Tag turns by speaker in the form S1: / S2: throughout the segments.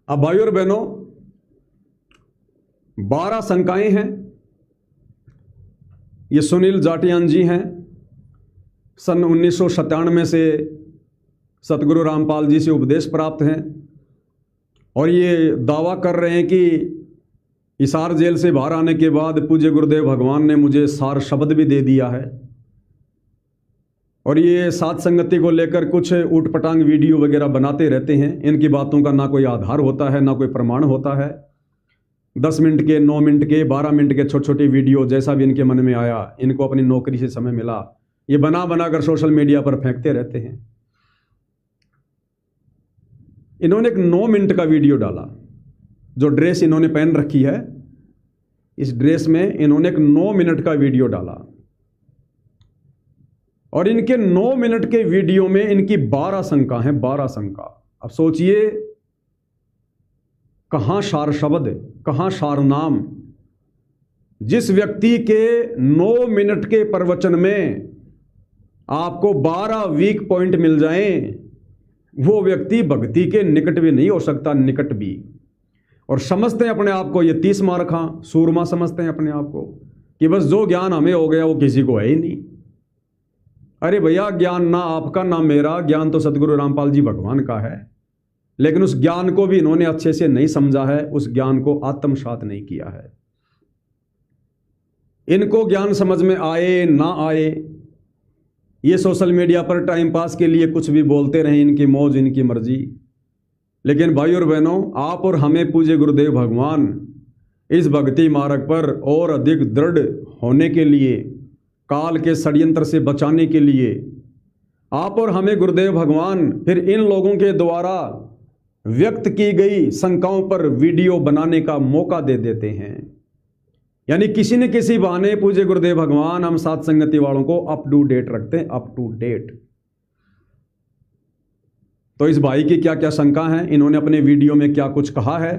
S1: अब भाइयों और बहनों, 12 शंकाएं हैं। ये सुनील जाटियान जी हैं, सन 1997 से सतगुरु रामपाल जी से उपदेश प्राप्त हैं और ये दावा कर रहे हैं कि हिसार जेल से बाहर आने के बाद पूज्य गुरुदेव भगवान ने मुझे सार शब्द भी दे दिया है। और ये साध संगति को लेकर कुछ ऊट पटांग वीडियो वगैरह बनाते रहते हैं। इनकी बातों का ना कोई आधार होता है, ना कोई प्रमाण होता है। 10 मिनट के, 9 मिनट के, 12 मिनट के छोटे छोटे वीडियो, जैसा भी इनके मन में आया, इनको अपनी नौकरी से समय मिला, ये बना बनाकर सोशल मीडिया पर फेंकते रहते हैं। इन्होंने एक 9 मिनट का वीडियो डाला। जो ड्रेस इन्होंने पहन रखी है, इस ड्रेस में इन्होंने एक 9 मिनट का वीडियो डाला और इनके 9 मिनट के वीडियो में इनकी 12 शंका है। 12 शंका। अब सोचिए, कहां सार शब्द, कहां सार नाम। जिस व्यक्ति के 9 मिनट के प्रवचन में आपको 12 वीक पॉइंट मिल जाएं, वो व्यक्ति भक्ति के निकट भी नहीं हो सकता, निकट भी। और समझते हैं अपने आप को ये 30 मार्क सूरमा समझते हैं अपने आप को कि बस जो ज्ञान हमें हो गया वो किसी को है ही नहीं। अरे भैया, ज्ञान ना आपका ना मेरा, ज्ञान तो सतगुरु रामपाल जी भगवान का है। लेकिन उस ज्ञान को भी इन्होंने अच्छे से नहीं समझा है, उस ज्ञान को आत्मसात नहीं किया है। इनको ज्ञान समझ में आए ना आए, ये सोशल मीडिया पर टाइम पास के लिए कुछ भी बोलते रहें, इनकी मौज, इनकी मर्जी। लेकिन भाई और बहनों, आप और हमें पूज्य गुरुदेव भगवान इस भक्ति मार्ग पर और अधिक दृढ़ होने के लिए, काल के षड्यंत्र से बचाने के लिए, आप और हमें गुरुदेव भगवान फिर इन लोगों के द्वारा व्यक्त की गई शंकाओं पर वीडियो बनाने का मौका दे देते हैं। यानी किसी न किसी बहाने पूज्य गुरुदेव भगवान हम साथ संगति वालों को अप टू डेट रखते हैं, अप टू डेट। तो इस भाई की क्या क्या शंका है, इन्होंने अपने वीडियो में क्या कुछ कहा है,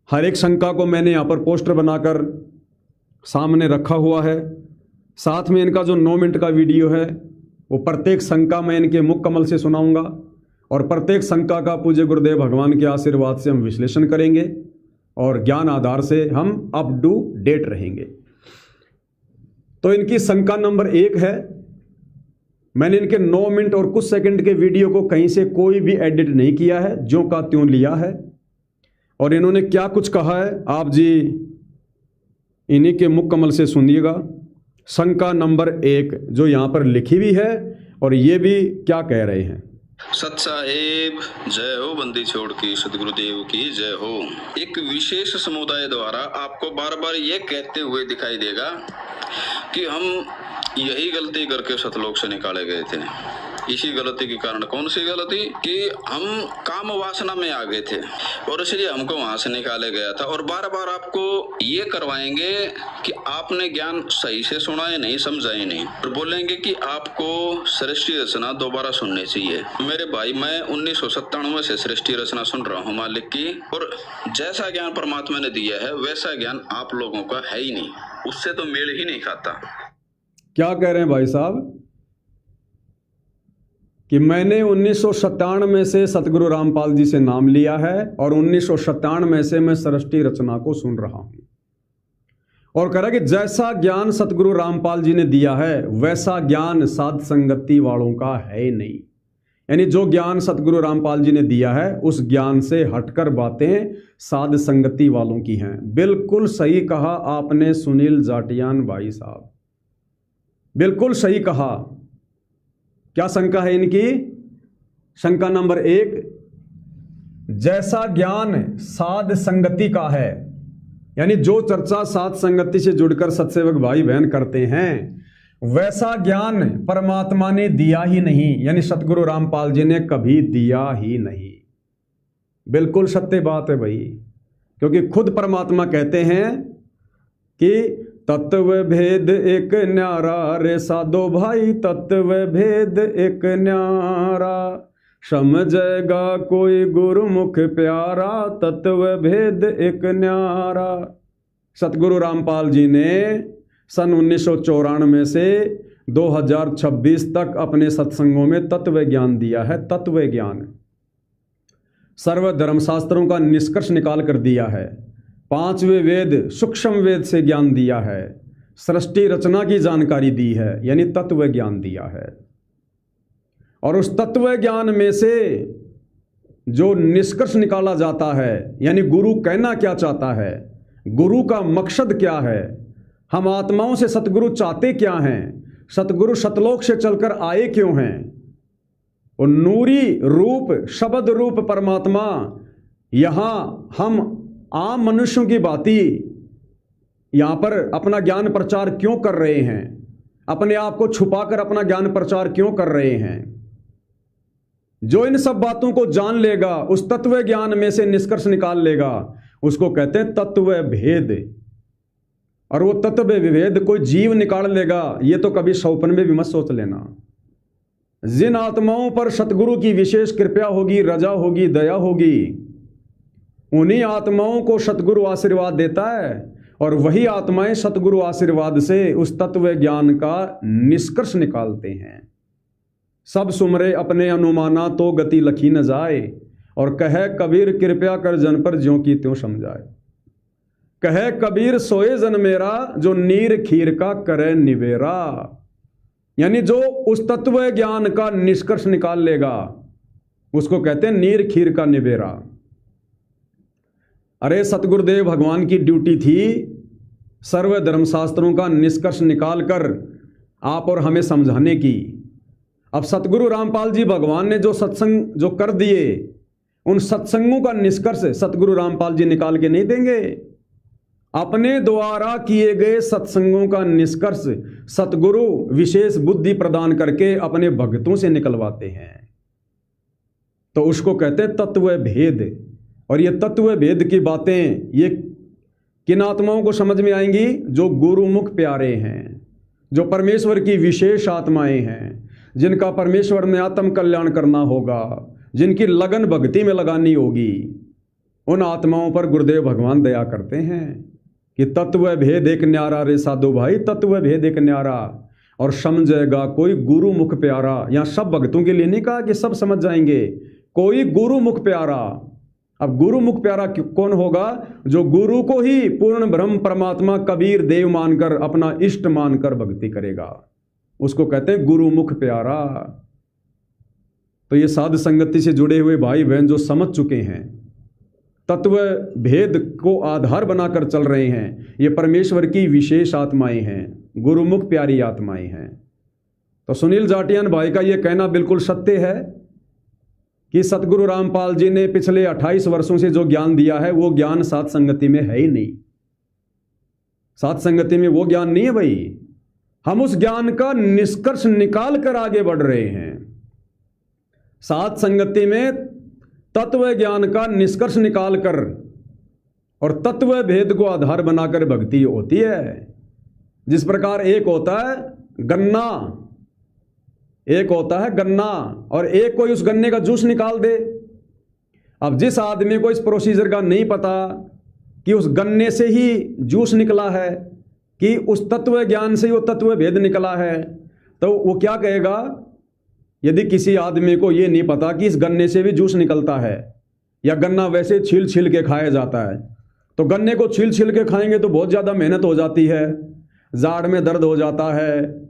S1: हर एक शंका को मैंने यहां पर पोस्टर बनाकर सामने रखा हुआ है। साथ में इनका जो 9 मिनट का वीडियो है, वो प्रत्येक शंका मैं इनके मुख कमल से सुनाऊंगा और प्रत्येक शंका का पूज्य गुरुदेव भगवान के आशीर्वाद से हम विश्लेषण करेंगे और ज्ञान आधार से हम अप टू डेट रहेंगे। तो इनकी शंका नंबर 1 है, मैंने इनके 9 मिनट और कुछ सेकंड के वीडियो को कहीं से कोई भी एडिट नहीं किया है, ज्यों का त्यों लिया है। और इन्होंने क्या कुछ कहा है, आप जी इन्हीं के मुख कमल से सुनिएगा। शंका नंबर 1 जो यहां पर लिखी हुई है, और ये भी क्या कह रहे हैं।
S2: सत साहेब जय हो, बंदी छोड़ की सदगुरुदेव की जय हो। एक विशेष समुदाय द्वारा आपको बार बार ये कहते हुए दिखाई देगा कि हम यही गलती करके सतलोक से निकाले गए थे। इसी गलती के कारण, कौन सी गलती, कि हम काम वासना में आ गए थे और इसलिए हमको वहां से निकाले गया था। और बार बार आपको ये करवाएंगे कि आपने ज्ञान सही से सुना है नहीं, समझा है नहीं, और बोलेंगे कि आपको सृष्टि रचना दोबारा सुननी चाहिए। मेरे भाई, मैं 1997 से सृष्टि रचना सुन रहा हूँ मालिक की, और जैसा ज्ञान परमात्मा ने दिया है वैसा ज्ञान आप लोगों का है ही नहीं, उससे तो मेल ही नहीं खाता।
S1: क्या कह रहे हैं भाई साहब कि मैंने 1997 से सतगुरु रामपाल जी से नाम लिया है और 1997 से मैं सृष्टि रचना को सुन रहा हूं, और कह रहा कि जैसा ज्ञान सतगुरु रामपाल जी ने दिया है वैसा ज्ञान साध संगति वालों का है ही नहीं। यानी जो ज्ञान सतगुरु रामपाल जी ने दिया है उस ज्ञान से हटकर बातें साध संगति वालों की हैं। बिल्कुल सही कहा आपने सुनील जाटियान भाई साहब, बिल्कुल सही कहा। क्या शंका है इनकी? शंका नंबर 1, जैसा ज्ञान साध संगति का है, यानी जो चर्चा साध संगति से जुड़कर सत्सेवक भाई बहन करते हैं वैसा ज्ञान परमात्मा ने दिया ही नहीं, यानी सतगुरु रामपाल जी ने कभी दिया ही नहीं। बिल्कुल सत्य बात है भाई, क्योंकि खुद परमात्मा कहते हैं कि तत्व भेद एक न्यारा रे साधो भाई, तत्व भेद एक न्यारा, समझेगा कोई गुरुमुख प्यारा, तत्व भेद एक न्यारा। सतगुरु रामपाल जी ने सन 1994 से 2026 तक अपने सत्संगों में तत्व ज्ञान दिया है, तत्व ज्ञान। सर्व धर्मशास्त्रों का निष्कर्ष निकाल कर दिया है, 5वें वेद सूक्ष्म वेद से ज्ञान दिया है, सृष्टि रचना की जानकारी दी है, यानी तत्व ज्ञान दिया है। और उस तत्व ज्ञान में से जो निष्कर्ष निकाला जाता है, यानी गुरु कहना क्या चाहता है, गुरु का मकसद क्या है, हम आत्माओं से सतगुरु चाहते क्या हैं, सतगुरु सतलोक से चलकर आए क्यों हैं, और नूरी रूप शब्द रूप परमात्मा यहाँ हम आम मनुष्यों की भांति यहाँ पर अपना ज्ञान प्रचार क्यों कर रहे हैं, अपने आप को छुपाकर अपना ज्ञान प्रचार क्यों कर रहे हैं। जो इन सब बातों को जान लेगा, उस तत्व ज्ञान में से निष्कर्ष निकाल लेगा, उसको कहते हैं तत्व भेद। और वो तत्व भेद कोई जीव निकाल लेगा, ये तो कभी सौपन में भी मत सोच लेना। जिन आत्माओं पर सतगुरु की विशेष कृपा होगी, रजा होगी, दया होगी, उन्हीं आत्माओं को सतगुरु आशीर्वाद देता है, और वही आत्माएं सतगुरु आशीर्वाद से उस तत्व ज्ञान का निष्कर्ष निकालते हैं। सब सुमरे अपने अनुमाना तो गति लखी न जाए, और कहे कबीर कृपया कर जन पर ज्यों की त्यों समझाए। कहे कबीर सोए जन मेरा, जो नीर खीर का करे निवेरा, यानी जो उस तत्व ज्ञान का निष्कर्ष निकाल लेगा उसको कहते हैं नीर खीर का निवेरा। अरे सतगुरुदेव भगवान की ड्यूटी थी सर्व धर्मशास्त्रों का निष्कर्ष निकालकर आप और हमें समझाने की। अब सतगुरु रामपाल जी भगवान ने जो सत्संग जो कर दिए, उन सत्संगों का निष्कर्ष सतगुरु रामपाल जी निकाल के नहीं देंगे। अपने द्वारा किए गए सत्संगों का निष्कर्ष सतगुरु विशेष बुद्धि प्रदान करके अपने भक्तों से निकलवाते हैं, तो उसको कहते हैं तत्व भेद। और ये तत्व भेद की बातें ये किन आत्माओं को समझ में आएंगी? जो गुरुमुख प्यारे हैं, जो परमेश्वर की विशेष आत्माएं हैं, जिनका परमेश्वर ने आत्म कल्याण करना होगा, जिनकी लगन भक्ति में लगानी होगी, उन आत्माओं पर गुरुदेव भगवान दया करते हैं कि तत्व भेद एक न्यारा रे साधु भाई, तत्व भेद एक न्यारा, और समझेगा कोई गुरुमुख प्यारा। यहाँ सब भक्तों के लिए नहीं कहा कि सब समझ जाएंगे, कोई गुरुमुख प्यारा। अब गुरुमुख प्यारा कौन होगा? जो गुरु को ही पूर्ण ब्रह्म परमात्मा कबीर देव मानकर, अपना इष्ट मानकर भक्ति करेगा, उसको कहते हैं गुरुमुख प्यारा। तो ये साध संगति से जुड़े हुए भाई बहन जो समझ चुके हैं, तत्व भेद को आधार बनाकर चल रहे हैं, ये परमेश्वर की विशेष आत्माएं हैं, गुरुमुख प्यारी आत्माएं हैं। तो सुनील जाटियान भाई का ये कहना बिल्कुल सत्य है कि सतगुरु रामपाल जी ने पिछले 28 वर्षों से जो ज्ञान दिया है वो ज्ञान साध संगति में है ही नहीं। साध संगति में वो ज्ञान नहीं है भाई। हम उस ज्ञान का निष्कर्ष निकाल कर आगे बढ़ रहे हैं। साध संगति में तत्व ज्ञान का निष्कर्ष निकालकर और तत्व भेद को आधार बनाकर भक्ति होती है। जिस प्रकार एक होता है गन्ना, एक होता है गन्ना, और एक कोई उस गन्ने का जूस निकाल दे। अब जिस आदमी को इस प्रोसीजर का नहीं पता कि उस गन्ने से ही जूस निकला है, कि उस तत्व ज्ञान से ही वो तत्व भेद निकला है, तो वो क्या कहेगा? यदि किसी आदमी को ये नहीं पता कि इस गन्ने से भी जूस निकलता है या गन्ना वैसे छील छील के खाया जाता है, तो गन्ने को छील छील के खाएंगे तो बहुत ज़्यादा मेहनत हो जाती है, जाड़ में दर्द हो जाता है।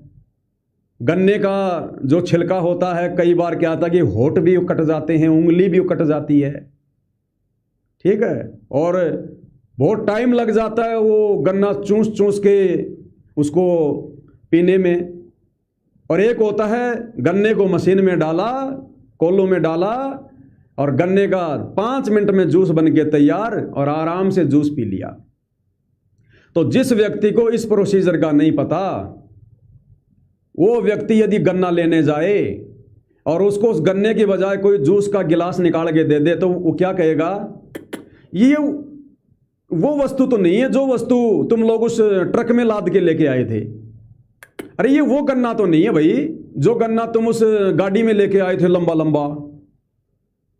S1: गन्ने का जो छिलका होता है, कई बार क्या आता है कि होठ भी कट जाते हैं, उंगली भी कट जाती है, ठीक है, और बहुत टाइम लग जाता है वो गन्ना चूस चूस के उसको पीने में। और एक होता है गन्ने को मशीन में डाला, कोलों में डाला, और गन्ने का 5 मिनट में जूस बन के तैयार, और आराम से जूस पी लिया। तो जिस व्यक्ति को इस प्रोसीजर का नहीं पता, वो व्यक्ति यदि गन्ना लेने जाए और उसको उस गन्ने के बजाय कोई जूस का गिलास निकाल के दे दे, तो वो क्या कहेगा? ये वो वस्तु तो नहीं है जो वस्तु तुम लोग उस ट्रक में लाद के लेके आए थे। अरे ये वो गन्ना तो नहीं है भाई जो गन्ना तुम उस गाड़ी में लेके आए थे लंबा लंबा।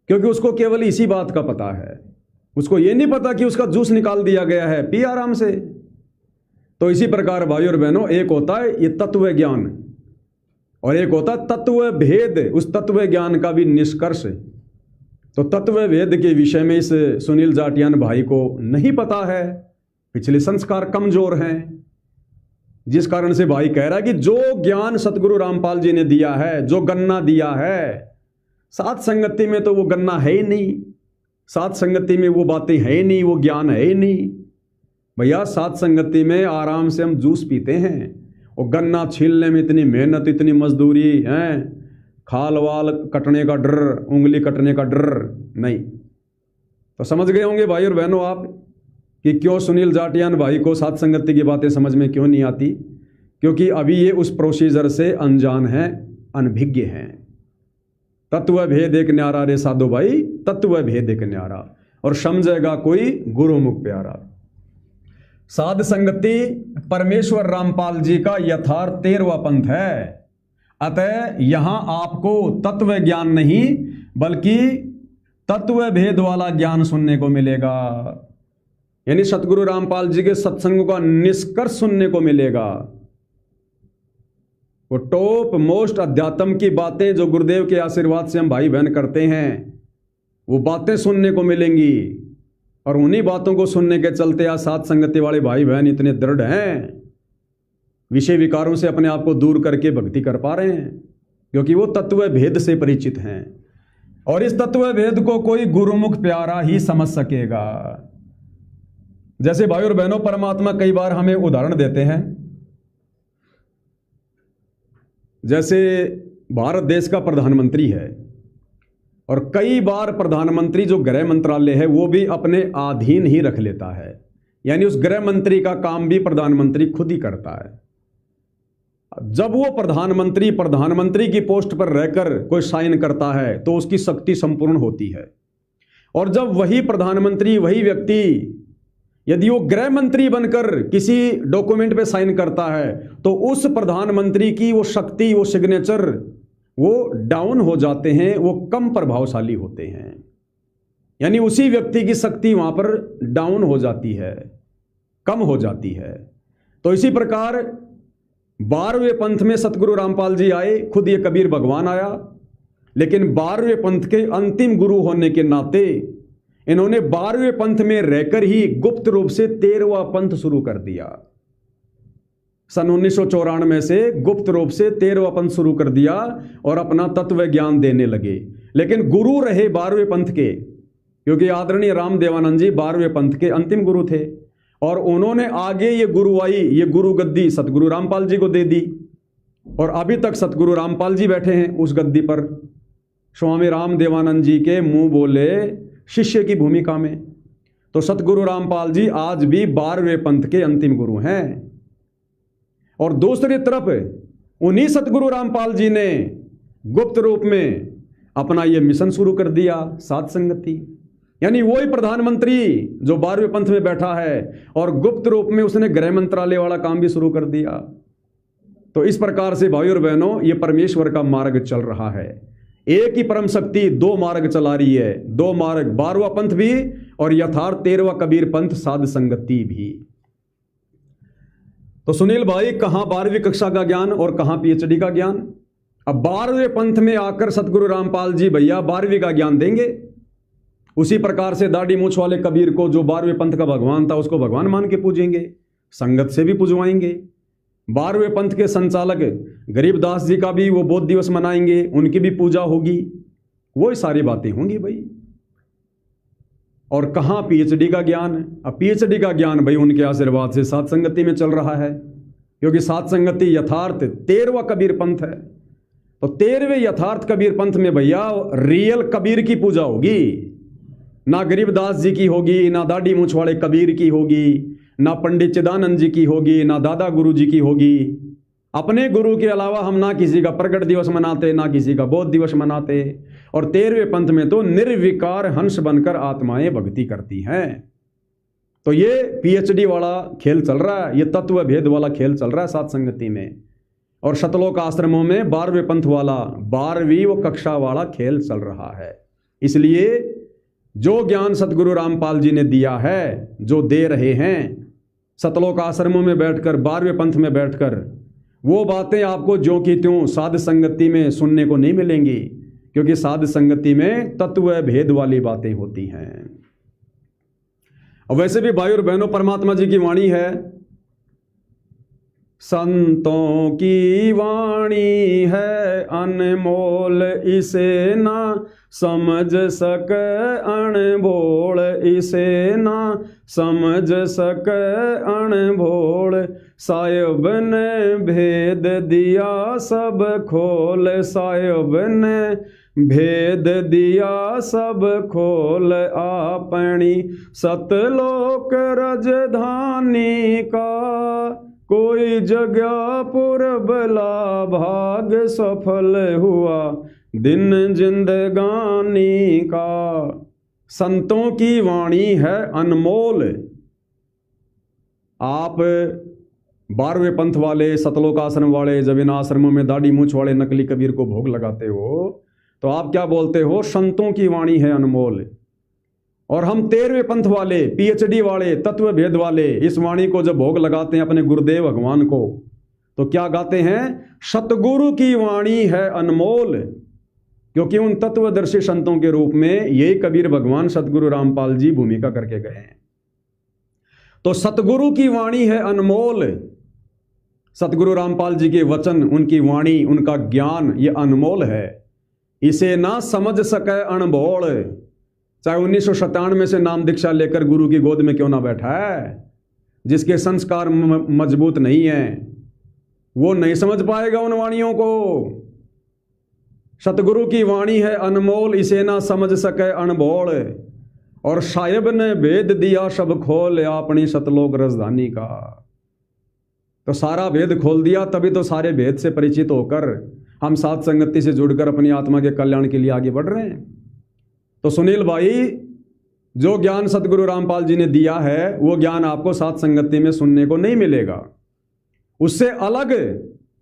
S1: क्योंकि उसको केवल इसी बात का पता है, उसको ये नहीं पता कि उसका जूस निकाल दिया गया है, पी आराम से। तो इसी प्रकार भाई और बहनों, एक होता है ये तत्व ज्ञान और एक होता है तत्व भेद, उस तत्व ज्ञान का भी निष्कर्ष। तो तत्व भेद के विषय में इस सुनील जाटियान भाई को नहीं पता है, पिछले संस्कार कमजोर हैं, जिस कारण से भाई कह रहा है कि जो ज्ञान सतगुरु रामपाल जी ने दिया है, जो गन्ना दिया है, सात संगति में तो वो गन्ना है ही नहीं, सात संगति में वो बातें है ही नहीं, वो ज्ञान है ही नहीं। भैया सात संगति में आराम से हम जूस पीते हैं, और गन्ना छीलने में इतनी मेहनत, इतनी मजदूरी है, खाल वाल कटने का डर, उंगली कटने का डर नहीं। तो समझ गए होंगे भाई और बहनों आप कि क्यों सुनील जाटियान भाई को सात संगति की बातें समझ में क्यों नहीं आती, क्योंकि अभी ये उस प्रोसीजर से अनजान हैं, अनभिज्ञ हैं। तत्व भेद एक न्यारा रे साधो भाई, तत्व भेद एक न्यारा, और समझेगा कोई गुरुमुख प्यारा। साध संगति परमेश्वर रामपाल जी का यथार्थ 13वां पंथ है। अतः यहां आपको तत्व ज्ञान नहीं बल्कि तत्व भेद वाला ज्ञान सुनने को मिलेगा, यानी सतगुरु रामपाल जी के सत्संग का निष्कर्ष सुनने को मिलेगा। वो टॉप मोस्ट अध्यात्म की बातें जो गुरुदेव के आशीर्वाद से हम भाई बहन करते हैं, वो बातें सुनने को मिलेंगी। और उन्हीं बातों को सुनने के चलते आज सात संगति वाले भाई बहन इतने दृढ़ हैं, विषय विकारों से अपने आप को दूर करके भक्ति कर पा रहे हैं, क्योंकि वो तत्व भेद से परिचित हैं। और इस तत्व भेद को कोई गुरुमुख प्यारा ही समझ सकेगा। जैसे भाई और बहनों, परमात्मा कई बार हमें उदाहरण देते हैं। जैसे भारत देश का प्रधानमंत्री है, और कई बार प्रधानमंत्री जो गृह मंत्रालय है वो भी अपने अधीन ही रख लेता है, यानी उस गृह मंत्री का काम भी प्रधानमंत्री खुद ही करता है। जब वो प्रधानमंत्री की पोस्ट पर रहकर कोई साइन करता है तो उसकी शक्ति संपूर्ण होती है। और जब वही प्रधानमंत्री, वही व्यक्ति यदि वो गृह मंत्री बनकर किसी डॉक्यूमेंट पे साइन करता है तो उस प्रधानमंत्री की वो शक्ति, वो सिग्नेचर, वो डाउन हो जाते हैं, वो कम प्रभावशाली होते हैं, यानी उसी व्यक्ति की शक्ति वहां पर डाउन हो जाती है, कम हो जाती है। तो इसी प्रकार 12वें पंथ में सतगुरु रामपाल जी आए, खुद ये कबीर भगवान आया, लेकिन 12वें पंथ के अंतिम गुरु होने के नाते इन्होंने 12वें पंथ में रहकर ही गुप्त रूप से 13वां पंथ शुरू कर दिया। सन 1994 से गुप्त रूप से 13वां पंथ शुरू कर दिया और अपना तत्व ज्ञान देने लगे। लेकिन गुरु रहे 12वें पंथ के, क्योंकि आदरणीय राम देवानंद जी 12वें पंथ के अंतिम गुरु थे, और उन्होंने आगे ये गुरु गद्दी सतगुरु रामपाल जी को दे दी, और अभी तक सतगुरु रामपाल जी बैठे हैं उस गद्दी पर, स्वामी राम देवानंद जी के मुंह बोले शिष्य की भूमिका में। तो सतगुरु रामपाल जी आज भी 12वें पंथ के अंतिम गुरु हैं। और दूसरी तरफ उन्हीं सतगुरु रामपाल जी ने गुप्त रूप में अपना यह मिशन शुरू कर दिया, सात संगति, यानी वही प्रधानमंत्री जो 12वें पंथ में बैठा है और गुप्त रूप में उसने गृह मंत्रालय वाला काम भी शुरू कर दिया। तो इस प्रकार से भाई और बहनों, ये परमेश्वर का मार्ग चल रहा है। एक ही परम शक्ति दो मार्ग चला रही है, दो मार्ग, 12वां पंथ भी और यथार्थ 13वां कबीर पंथ साध संगति भी। तो सुनील भाई, कहां 12वीं कक्षा का ज्ञान और कहां पीएचडी का ज्ञान? अब 12वें पंथ में आकर सतगुरु रामपाल जी भैया 12वीं का ज्ञान देंगे। उसी प्रकार से दाढ़ी मूछ वाले कबीर को जो 12वें पंथ का भगवान था उसको भगवान मान के पूजेंगे, संगत से भी पूजवाएंगे। 12वें पंथ के संचालक गरीबदास जी का भी वो बोध दिवस मनाएंगे, उनकी भी पूजा होगी, वो सारी बातें होंगी भाई। और कहां पीएचडी का ज्ञान? अब पीएचडी का ज्ञान भाई उनके आशीर्वाद से सात संगति में चल रहा है, क्योंकि सात संगति यथार्थ 13वां कबीर पंथ है। तो 13वें यथार्थ कबीर पंथ में भैया रियल कबीर की पूजा होगी, ना गरीबदास जी की होगी, ना दाढ़ी मूछ वाले कबीर की होगी, ना पंडित चिदानंद जी की होगी, ना दादा गुरु जी की होगी। अपने गुरु के अलावा हम ना किसी का प्रकट दिवस मनाते, ना किसी का बोध दिवस मनाते। और 13वें पंथ में तो निर्विकार हंस बनकर आत्माएं भक्ति करती हैं। तो ये पीएचडी वाला खेल चल रहा है, ये तत्व भेद वाला खेल चल रहा है सात संगति में। और शतलोक आश्रमों में 12वें पंथ वाला 12वीं कक्षा वाला खेल चल रहा है। इसलिए जो ज्ञान सतगुरु रामपाल जी ने दिया है, जो दे रहे हैं सतलोक आश्रमों में बैठकर, 12वें पंथ में बैठकर, वो बातें आपको ज्यों की त्यों साध संगति में सुनने को नहीं मिलेंगी, क्योंकि साध संगति में तत्व भेद वाली बातें होती हैं। और वैसे भी भाई और बहनों, परमात्मा जी की वाणी है, संतों की वाणी है अनमोल, इसे ना समझ सके अनभोल, इसे ना समझ सके अनभोल, साहिब ने भेद दिया सब खोल, साहिब ने भेद दिया सब खोल, आपनी सतलोक राजधानी का, कोई जगह पुरबला भाग सफल हुआ दिन जिंदगानी का। संतों की वाणी है अनमोल। आप 12वें पंथ वाले, सतलोक आश्रम वाले, जब इन आश्रमों में दाढ़ी मूंछ वाले नकली कबीर को भोग लगाते हो तो आप क्या बोलते हो? संतों की वाणी है अनमोल। और हम 13वें पंथ वाले, PhD वाले, तत्व भेद वाले इस वाणी को जब भोग लगाते हैं अपने गुरुदेव भगवान को, तो क्या गाते हैं? सतगुरु की वाणी है अनमोल। क्योंकि उन तत्वदर्शी संतों के रूप में यही कबीर भगवान सतगुरु रामपाल जी भूमिका करके गए हैं। तो सतगुरु की वाणी है अनमोल। सतगुरु रामपाल जी के वचन, उनकी वाणी, उनका ज्ञान ये अनमोल है। इसे ना समझ सके अनभोल। चाहे 1997 से नाम दीक्षा लेकर गुरु की गोद में क्यों ना बैठा है, जिसके संस्कार मजबूत नहीं है वो नहीं समझ पाएगा उन वाणियों को। सतगुरु की वाणी है अनमोल, इसे ना समझ सके अनभोल, और साहिब ने भेद दिया सब खोल, अपनी सतलोक राजधानी का। तो सारा भेद खोल दिया, तभी तो सारे भेद से परिचित होकर हम साथ संगति से जुड़कर अपनी आत्मा के कल्याण के लिए आगे बढ़ रहे हैं। तो सुनील भाई, जो ज्ञान सतगुरु रामपाल जी ने दिया है वो ज्ञान आपको साथ संगति में सुनने को नहीं मिलेगा। उससे अलग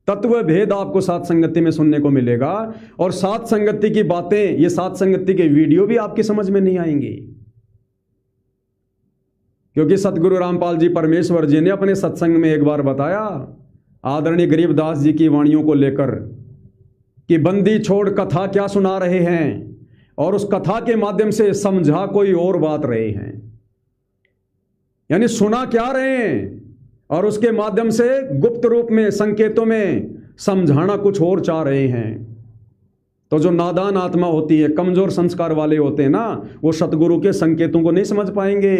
S1: तत्व भेद आपको साथ संगति में सुनने को मिलेगा। और साथ संगति की बातें, ये साथ संगति के वीडियो भी आपकी समझ में नहीं आएंगी। क्योंकि सतगुरु रामपाल जी परमेश्वर जी ने अपने सत्संग में एक बार बताया आदरणीय गरीबदास जी की वाणियों को लेकर कि बंदी छोड़ कथा क्या सुना रहे हैं, और उस कथा के माध्यम से समझा कोई और बात रहे हैं। यानी सुना क्या रहे हैं और उसके माध्यम से गुप्त रूप में, संकेतों में समझाना कुछ और चाह रहे हैं। तो जो नादान आत्मा होती है, कमजोर संस्कार वाले होते हैं ना, वो सतगुरु के संकेतों को नहीं समझ पाएंगे।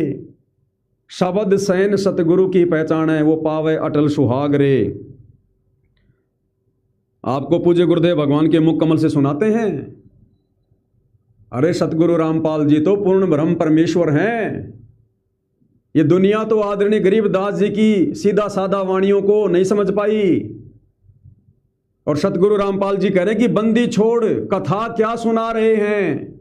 S1: शब्द सैन सतगुरु की पहचान है, वो पावे अटल सुहाग रे। आपको पूज्य गुरुदेव भगवान के मुख कमल से सुनाते हैं, अरे सतगुरु रामपाल जी तो पूर्ण ब्रह्म परमेश्वर हैं। ये दुनिया तो आदरणीय गरीबदास जी की सीधा साधा वाणियों को नहीं समझ पाई। और सतगुरु रामपाल जी कह रहे हैं कि बंदी छोड़ कथा क्या सुना रहे हैं,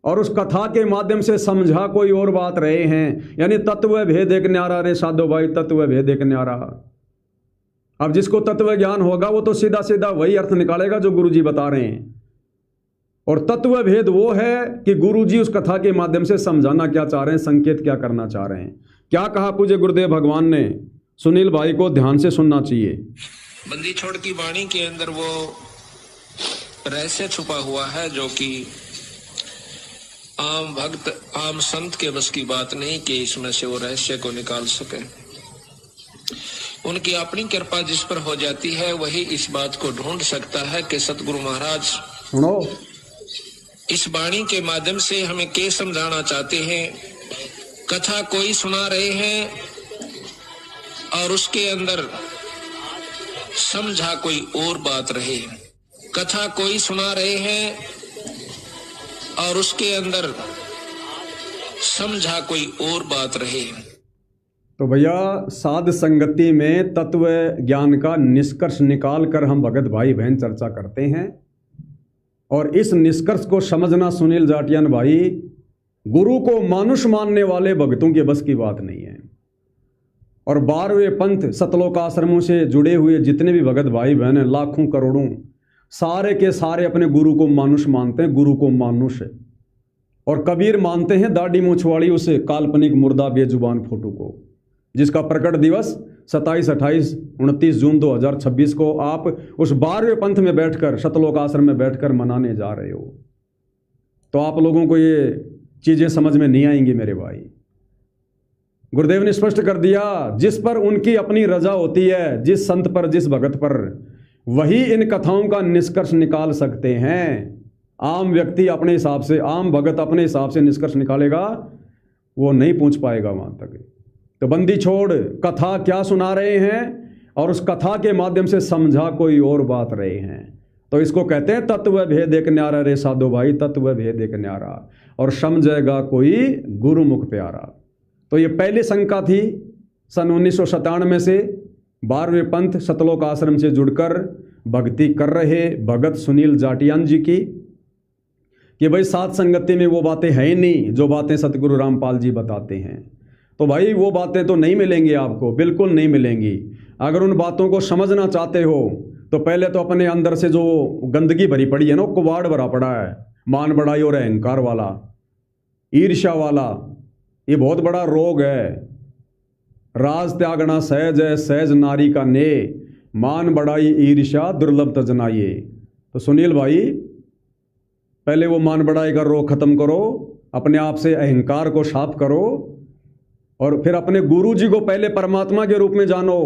S1: और उस कथा के माध्यम से समझा कोई और बात रहे हैं। यानी तत्व भेद एक न्यारा रे साधो भाई, तत्व भेद एक न्यारा। अब जिसको तत्व ज्ञान होगा वो तो सीधा सीधा वही अर्थ निकालेगा जो गुरुजी बता रहे हैं। और तत्व भेद वो है कि गुरुजी उस कथा के माध्यम से समझाना क्या चाह रहे हैं, संकेत क्या करना चाह रहे हैं। क्या कहा पूज्य गुरुदेव भगवान ने? सुनील भाई को ध्यान से सुनना चाहिए।
S3: बंदी छोड़ की वाणी के अंदर वो रहस्य छुपा हुआ है जो कि आम भक्त, आम संत के बस की बात नहीं कि इसमें से वो रहस्य को निकाल सके। उनकी अपनी कृपा जिस पर हो जाती है वही इस बात को ढूंढ सकता है कि सतगुरु महाराज
S1: सुनो,
S3: इस वाणी के माध्यम से हमें क्या समझाना चाहते हैं। कथा कोई सुना रहे हैं और उसके अंदर समझा कोई और बात रहे। कथा कोई सुना रहे हैं और उसके अंदर समझा कोई और बात रहे।
S1: तो भैया, साध संगति में तत्व ज्ञान का निष्कर्ष निकाल कर हम भगत भाई बहन चर्चा करते हैं। और इस निष्कर्ष को समझना सुनील जाटियान भाई, गुरु को मानुष मानने वाले भक्तों के बस की बात नहीं है। और 12वें पंथ सतलोक आश्रमों से जुड़े हुए जितने भी भगत भाई बहन हैं, लाखों करोड़ों, सारे के सारे अपने गुरु को मानुष मानते हैं, गुरु को मानुष। और कबीर मानते हैं दाढ़ी मूंछ वाली उस काल्पनिक मुर्दा बेजुबान फोटो को, जिसका प्रकट दिवस 27, 28, 29 जून 2026 को आप उस 12वें पंथ में बैठकर, सतलोक आश्रम में बैठकर मनाने जा रहे हो। तो आप लोगों को ये चीज़ें समझ में नहीं आएंगी मेरे भाई। गुरुदेव ने स्पष्ट कर दिया, जिस पर उनकी अपनी रजा होती है, जिस संत पर, जिस भगत पर, वही इन कथाओं का निष्कर्ष निकाल सकते हैं। आम व्यक्ति अपने हिसाब से, आम भगत अपने हिसाब से निष्कर्ष निकालेगा, वो नहीं पहुंच पाएगा वहां तक। तो बंदी छोड़ कथा क्या सुना रहे हैं और उस कथा के माध्यम से समझा कोई और बात रहे हैं। तो इसको कहते हैं तत्व भेद एक न्यारा रे साधो भाई, तत्व भेद एक न्यारा, और समझेगा कोई गुरुमुख प्यारा। तो ये पहली शंका थी सन 1997 से 12वें पंथ सतलोक आश्रम से जुड़कर भक्ति कर रहे भगत सुनील जाटियान जी की, कि भाई सात संगति में वो बातें हैं ही नहीं जो बातें सतगुरु रामपाल जी बताते हैं। तो भाई वो बातें तो नहीं मिलेंगी आपको, बिल्कुल नहीं मिलेंगी। अगर उन बातों को समझना चाहते हो तो पहले तो अपने अंदर से जो गंदगी भरी पड़ी है ना, कुबाड़ भरा पड़ा है, मान बढ़ाई और अहंकार वाला, ईर्ष्या वाला, ये बहुत बड़ा रोग है। राज त्यागना सहज है, सहज नारी का ने, मान बढ़ाई ईर्ष्या दुर्लभ तजनाइए। तो सुनील भाई, पहले वो मान बढ़ाई का रोग खत्म करो, अपने आप से अहंकार को साफ करो, और फिर अपने गुरु जी को पहले परमात्मा के रूप में जानो।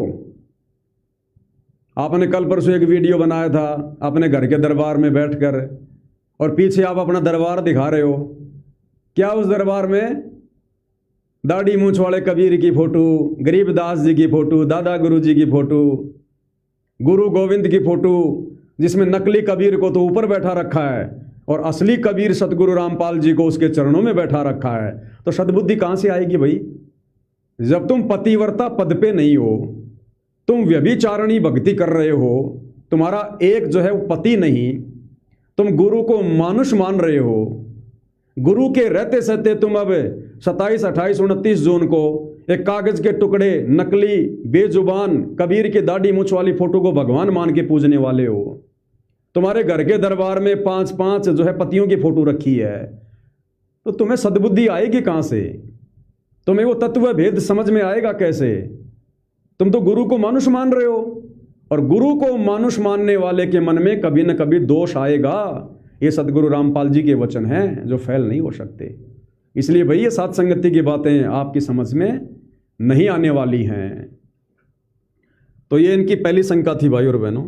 S1: आपने कल परसों एक वीडियो बनाया था अपने घर के दरबार में बैठकर, और पीछे आप अपना दरबार दिखा रहे हो। क्या उस दरबार में दाढ़ी मूंछ वाले कबीर की फोटो, गरीबदास जी की फोटो, दादा गुरु जी की फोटो, गुरु गोविंद की फोटो, जिसमें नकली कबीर को तो ऊपर बैठा रखा है और असली कबीर सतगुरु रामपाल जी को उसके चरणों में बैठा रखा है। तो सद्बुद्धि कहाँ से आएगी भाई? जब तुम पतिव्रता पद पे नहीं हो, तुम व्यभिचारणी भक्ति कर रहे हो, तुम्हारा एक जो है वो पति नहीं, तुम गुरु को मानुष मान रहे हो, गुरु के रहते सहते तुम अब 27, 28, 29 जून को एक कागज के टुकड़े नकली बेजुबान कबीर की दाढ़ी मूंछ वाली फोटो को भगवान मान के पूजने वाले हो। तुम्हारे घर के दरबार में 5-5 जो है पतियों की फोटो रखी है। तो तुम्हें सद्बुद्धि आएगी कहाँ से? तुम्हें वो तत्व भेद समझ में आएगा कैसे? तुम तो गुरु को मानुष मान रहे हो, और गुरु को मानुष मानने वाले के मन में कभी न कभी दोष आएगा। ये सतगुरु रामपाल जी के वचन हैं जो फैल नहीं हो सकते। इसलिए भाई ये सात संगति की बातें आपकी समझ में नहीं आने वाली हैं। तो ये इनकी पहली शंका थी भाई और बहनों।